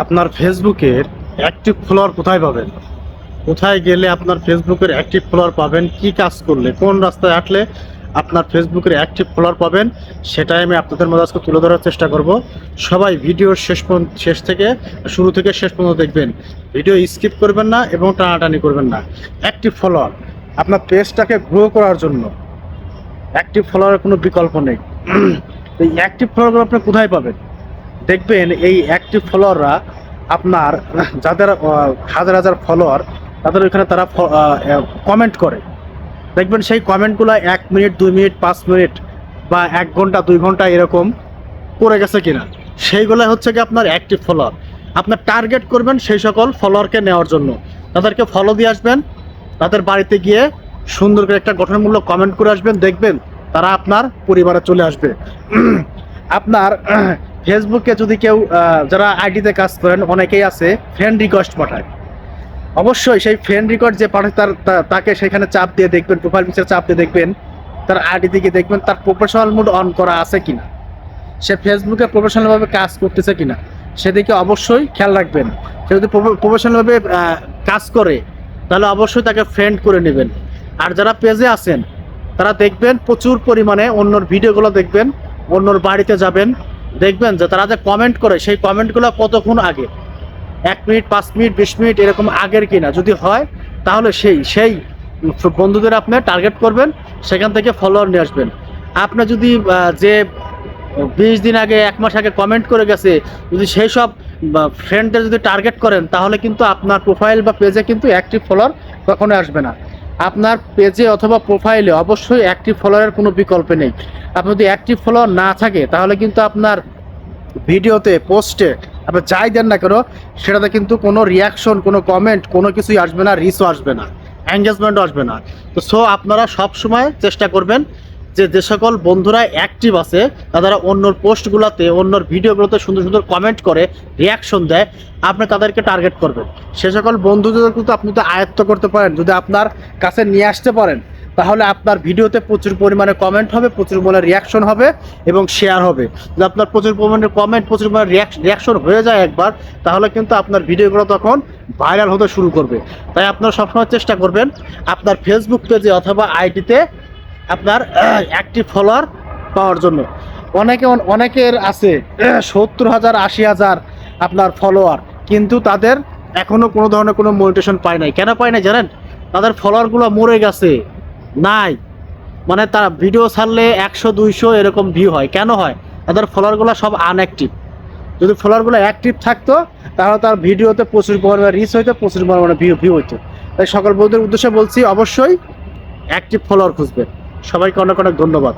আপনার ফেসবুকের active follower কোথায় পাবেন? কোথায় গেলে আপনার ফেসবুকের অ্যাক্টিভ ফলোয়ার পাবেন? কি কাজ করলে, কোন রাস্তায় হাঁটলে আপনার ফেসবুকের অ্যাক্টিভ ফলোয়ার পাবেন, সেটাই আমি আপনাদের মধ্যে আজকে তুলে ধরার চেষ্টা করব। সবাই ভিডিওর শেষ থেকে শুরু থেকে শেষ পর্যন্ত দেখবেন। ভিডিও স্কিপ করবেন না এবং টানাটানি করবেন না। অ্যাক্টিভ ফলোয়ার আপনার পেজটাকে গ্রো করার জন্য অ্যাক্টিভ ফলোয়ারের কোনো বিকল্প নেই। এই অ্যাক্টিভ ফলোয়ারগুলো আপনি কোথায় পাবেন? দেখবেন এই অ্যাক্টিভ ফলোয়াররা আপনার যাদের হাজার হাজার ফলোয়ার, তাদের ওইখানে তারা কমেন্ট করে। দেখবেন সেই কমেন্টগুলো 1 মিনিট 2 মিনিট 5 মিনিট বা 1 ঘন্টা 2 ঘন্টা এরকম করে গেছে কিনা, সেইগুলো হচ্ছে কি আপনার অ্যাক্টিভ ফলোয়ার। আপনার টার্গেট করবেন সেই সকল ফলোয়ারকে নেওয়ার জন্য, তাদেরকে ফলো দিয়ে আসবেন, তাদের বাড়িতে গিয়ে সুন্দর করে একটা গঠনমূলক কমেন্ট করে আসবেন। দেখবেন তারা আপনার পরিবারে চলে আসবে। আপনার ফেসবুকে যদি কেউ যারা আইডিতে কাজ করেন, অনেকেই আছে ফ্রেন্ড রিকোয়েস্ট পাঠায়। অবশ্যই সেই ফ্রেন্ড রিকোয়েস্ট যে পাঠায় তাকে সেখানে চাপ দিয়ে দেখবেন, প্রোফাইল পিকচার চাপ দিয়ে দেখবেন, তার আইডি থেকে দেখবেন তার প্রফেশনাল মোড অন করা আছে কিনা, সে ফেসবুকে প্রফেশনালভাবে কাজ করতেছে কিনা সেদিকে অবশ্যই খেয়াল রাখবেন। সে যদি প্রফেশনালভাবে কাজ করে তাহলে অবশ্যই তাকে ফ্রেন্ড করে নেবেন। আর যারা পেজে আছেন তারা দেখবেন প্রচুর পরিমাণে অন্যর ভিডিওগুলো দেখবেন, অন্যর বাড়িতে যাবেন, দেখবেন যে তারা যে কমেন্ট করে সেই কমেন্টগুলো কতক্ষণ আগে, 1 মিনিট 5 মিনিট 20 মিনিট এরকম আগের কিনা। যদি হয় তাহলে সেই বন্ধুদের আপনি টার্গেট করবেন, সেখান থেকে ফলোয়ার নিয়ে আসবেন। আপনি যদি যে 20 দিন আগে 1 মাস আগে কমেন্ট করে গেছে, যদি সেই সব ফ্রেন্ডদের যদি টার্গেট করেন, তাহলে কিন্তু আপনার প্রোফাইল বা পেজে কিন্তু অ্যাক্টিভ ফলোয়ার কখনো আসবে না। আপনার পেজে অথবা প্রোফাইলে অবশ্যই অ্যাক্টিভ ফলোয়ারের কোনো বিকল্প নেই। আপনার যদি অ্যাক্টিভ ফলোয়ার না থাকে তাহলে কিন্তু আপনার ভিডিওতে পোস্টে আপনি যাই দেন না কেন, সেটাতে কিন্তু কোনো রিয়াকশন, কোনো কমেন্ট, কোনো কিছুই আসবে না, রিচও আসবে না, এঙ্গেজমেন্টও আসবে না। তো আপনারা সব সময় চেষ্টা করবেন যে সকল বন্ধুরা অ্যাক্টিভ আছে, তারা অন্যর পোস্টগুলোতে, অন্যর ভিডিওগুলোতে সুন্দর সুন্দর কমেন্ট করে, রিয়াকশন দেয়, আপনি তাদেরকে টার্গেট করবেন। সে সকল বন্ধুদের কিন্তু আপনি তো আয়ত্ত করতে পারেন, যদি আপনার কাছে নিয়ে আসতে পারেন, তাহলে আপনার ভিডিওতে প্রচুর পরিমাণে কমেন্ট হবে, প্রচুর পরিমাণে রিয়াকশন হবে এবং শেয়ার হবে। যদি আপনার প্রচুর পরিমাণে কমেন্ট, প্রচুর পরিমাণে রিয়াকশন হয়ে যায় একবার, তাহলে কিন্তু আপনার ভিডিওগুলো তখন ভাইরাল হতে শুরু করবে। তাই আপনারা সবসময় চেষ্টা করবেন আপনার ফেসবুক পেজে অথবা আইডিতে আপনার অ্যাক্টিভ ফলোয়ার পাওয়ার জন্য। অনেকের আছে 70,000 80,000 আপনার ফলোয়ার, কিন্তু তাদের এখনো কোনো ধরনের কোনো মনিটেশন পায় নাই। কেন পায় নাই জানেন? তাদের ফলোয়ারগুলো মরে গেছে, নাই। মানে তারা ভিডিও ছাড়লে 100 200 এরকম ভিউ হয়। কেন হয়? তাদের ফলোয়ারগুলো সব আনঅ্যাক্টিভ। যদি ফলোয়ারগুলো অ্যাক্টিভ থাকতো তাহলে তার ভিডিওতে প্রচুর পরিমাণে রিচ হইতো, প্রচুর পরিমাণে ভিউ হইতো। তাই সকল বন্ধুদের উদ্দেশ্যে বলছি, অবশ্যই অ্যাক্টিভ ফলোয়ার খুঁজবেন। সবাইকে অনেক অনেক ধন্যবাদ।